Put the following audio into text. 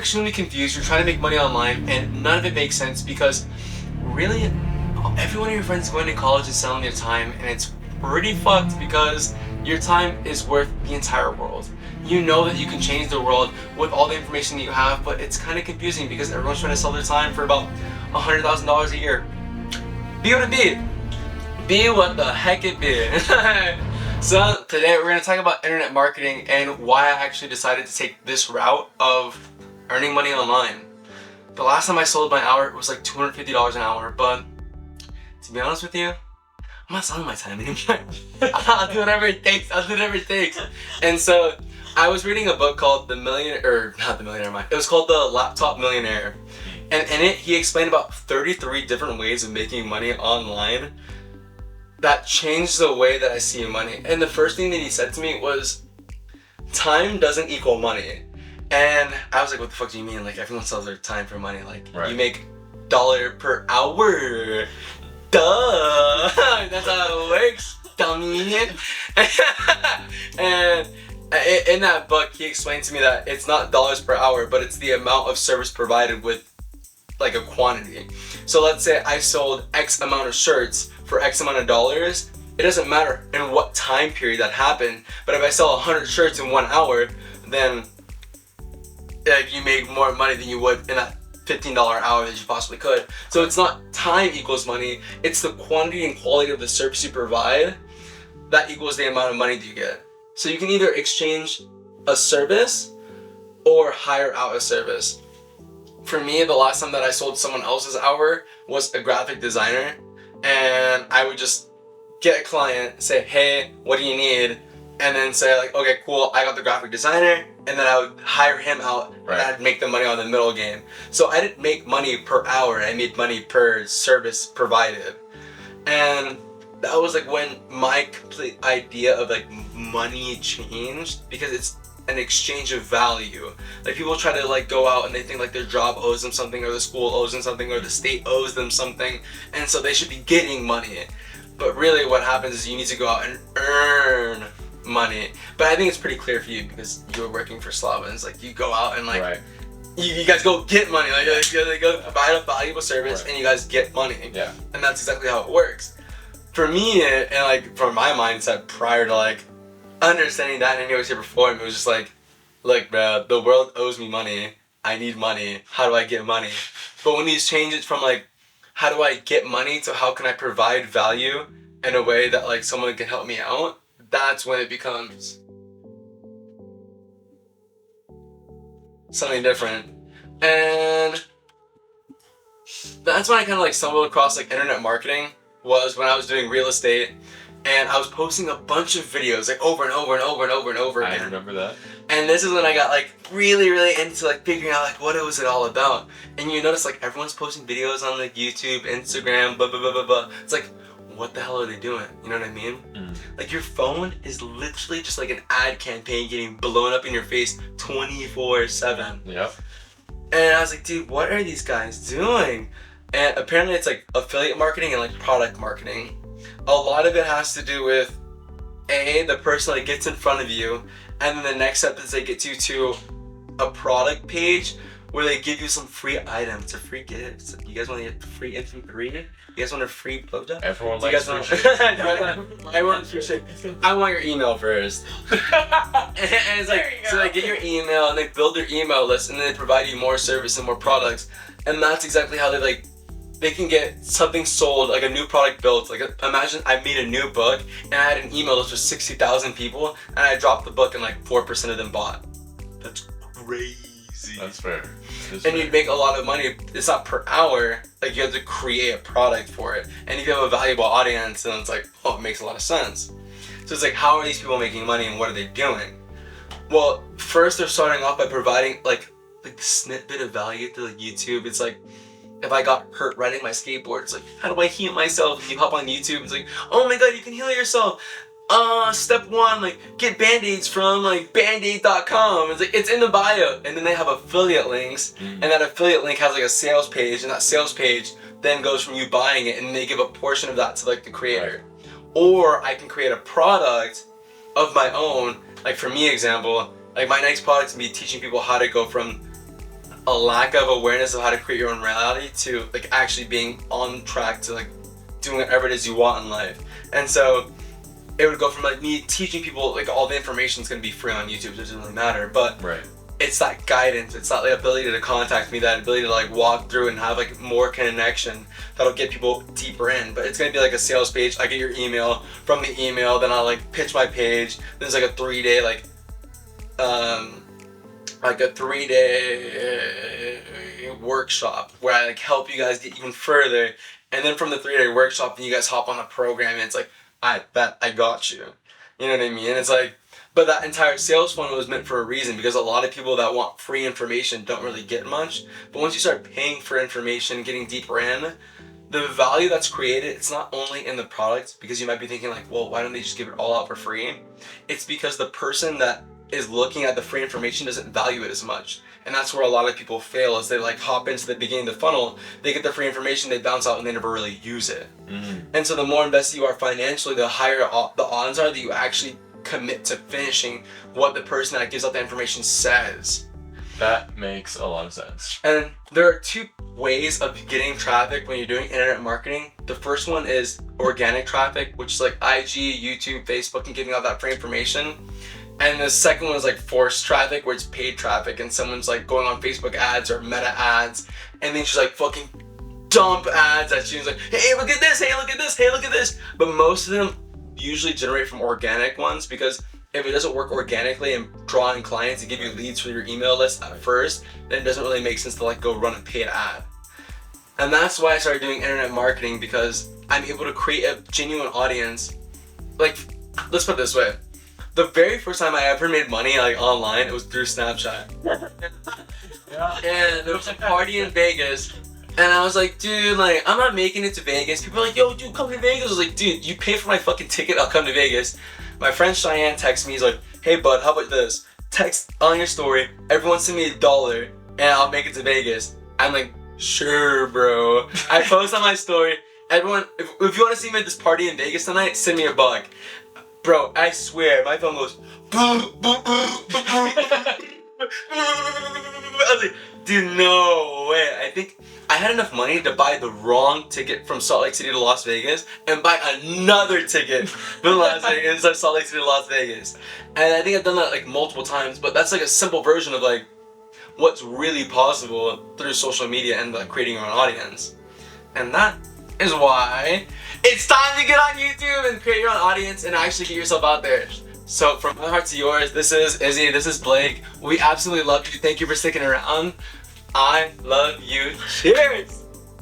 extremely confused, you're trying to make money online, and none of it makes sense because really, every one of your friends going to college is selling their time, and it's pretty fucked because your time is worth the entire world. You know that you can change the world with all the information that you have, but it's kind of confusing because everyone's trying to sell their time for about $100,000 a year. Be what it be. Be what the heck it be. So today we're going to talk about internet marketing and why I actually decided to take this route of earning money online. The last time I sold my hour was like $250 an hour, but to be honest with you, I'm not selling my time anymore. I'll do whatever it takes. And so I was reading a book called It was called The Laptop Millionaire. And in it, he explained about 33 different ways of making money online that changed the way that I see money. And the first thing that he said to me was, time doesn't equal money. And I was like, what the fuck do you mean? Like, everyone sells their time for money. Like, you make $1 per hour. Duh! That's how it works, dummy. And in that book, he explained to me that it's not dollars per hour, but it's the amount of service provided with like a quantity. So let's say I sold X amount of shirts for X amount of dollars. It doesn't matter in what time period that happened, but if I sell 100 shirts in 1 hour, then you make more money than you would in that $15 hour that you possibly could. So it's not time equals money, it's the quantity and quality of the service you provide that equals the amount of money that you get. So you can either exchange a service or hire out a service. For me, the last time that I sold someone else's hour was a graphic designer, and I would just get a client, say, hey, what do you need? And then say like, okay, cool, I got the graphic designer, and then I would hire him out, and I'd make the money on the middle game. So I didn't make money per hour, I made money per service provided. And that was like when my complete idea of like money changed, because it's an exchange of value. Like, people try to like go out and they think like their job owes them something, or the school owes them something, or the state owes them something, and so they should be getting money. But really what happens is you need to go out and earn money. But I think it's pretty clear for you because you're working for Slavens. Like, you go out and like you guys go get money. Like you go provide a valuable service and you guys get money. Yeah. And that's exactly how it works. For me, and like from my mindset prior to like understanding that in any way, shape, or form, it was just like, look, bro, the world owes me money. I need money. How do I get money? But when these change it from like, how do I get money to how can I provide value in a way that like someone can help me out, that's when it becomes something different. And that's when I kind of like stumbled across like internet marketing, was when I was doing real estate. And I was posting a bunch of videos like over and over again. I remember that. And this is when I got like really into like figuring out like what it was all about. And you notice like everyone's posting videos on like YouTube, Instagram, blah blah blah blah blah. It's like, what the hell are they doing? You know what I mean? Like, your phone is literally just like an ad campaign getting blown up in your face 24/7. Yep. And I was like, dude, what are these guys doing? And apparently it's like affiliate marketing and like product marketing. A lot of it has to do with the person that gets in front of you, and then the next step is they get you to a product page where they give you some free items or free gifts. You guys want to get free MP3? You guys want a free blowjob? Everyone likes free shit. Everyone free shit. I want your email first. And it's like, so they get your email and they build their email list, and then they provide you more service and more products. And that's exactly how they can get something sold, like a new product built. Like, imagine I made a new book and I had an email list with 60,000 people, and I dropped the book and like 4% of them bought. That's crazy. That's fair. And you'd make a lot of money. It's not per hour. Like, you have to create a product for it. And if you have a valuable audience, then it's like, oh, it makes a lot of sense. So it's like, how are these people making money and what are they doing? Well, first they're starting off by providing like the snippet of value to like YouTube. It's like, if I got hurt riding my skateboard, it's like, how do I heal myself? And you hop on YouTube, it's like, oh my god, you can heal yourself. Step 1, like, get band-aids from like bandaid.com. It's like, it's in the bio. And then they have affiliate links, and that affiliate link has like a sales page, and that sales page then goes from you buying it, and they give a portion of that to like the creator. Or I can create a product of my own. Like, for me, example, like my next product can be teaching people how to go from a lack of awareness of how to create your own reality to like actually being on track to like doing whatever it is you want in life. And so it would go from like me teaching people like all the information is going to be free on YouTube, it doesn't really matter, but Right. it's that guidance, it's that like, ability to contact me, that ability to like walk through and have like more connection that'll get people deeper in. But it's gonna be like a sales page. I get your email, from the email then I'll like pitch my page. There's like a 3-day workshop where I like help you guys get even further, and then from the 3-day workshop then you guys hop on the program and it's like I got you. You know what I mean? And it's like, but that entire sales funnel was meant for a reason, because a lot of people that want free information don't really get much. But once you start paying for information, getting deeper in, the value that's created, it's not only in the product, because you might be thinking like, well, why don't they just give it all out for free? It's because the person that is looking at the free information doesn't value it as much. And that's where a lot of people fail, is they like hop into the beginning of the funnel, they get the free information, they bounce out and they never really use it. And so the more invested you are financially, the higher the odds are that you actually commit to finishing what the person that gives out the information says. That makes a lot of sense. And there are 2 ways of getting traffic when you're doing internet marketing. The first one is organic traffic, which is like IG, YouTube, Facebook, and giving out that free information. And the second one is like forced traffic, where it's paid traffic and someone's like going on Facebook ads or Meta ads, and then she's like fucking dump ads at you. It's like, hey, look at this, hey, look at this, hey, look at this. But most of them usually generate from organic ones, because if it doesn't work organically and draw in clients and give you leads for your email list at first, then it doesn't really make sense to like go run a paid ad. And that's why I started doing internet marketing, because I'm able to create a genuine audience. Like, let's put it this way. The very first time I ever made money like online, it was through Snapchat. And there was a party in Vegas, and I was like, dude, like, I'm not making it to Vegas. People are like, yo, dude, come to Vegas. I was like, dude, you pay for my fucking ticket, I'll come to Vegas. My friend Cheyenne texts me, he's like, hey bud, how about this? Text on your story, everyone send me $1 and I'll make it to Vegas. I'm like, sure, bro. I post on my story, everyone, if you want to see me at this party in Vegas tonight, send me $1. Bro, I swear, my phone goes boom, boom, boom, boom, boom. I was like, dude, no way. I think I had enough money to buy the wrong ticket from Salt Lake City to Las Vegas and buy another ticket from Las Vegas to Salt Lake City to Las Vegas. And I think I've done that like multiple times, but that's like a simple version of like what's really possible through social media and like creating your own audience. And that is why it's time to get on YouTube and create your own audience and actually get yourself out there. So from my heart to yours, this is Izzy, this is Blake. We absolutely love you. Thank you for sticking around. I love you. Cheers!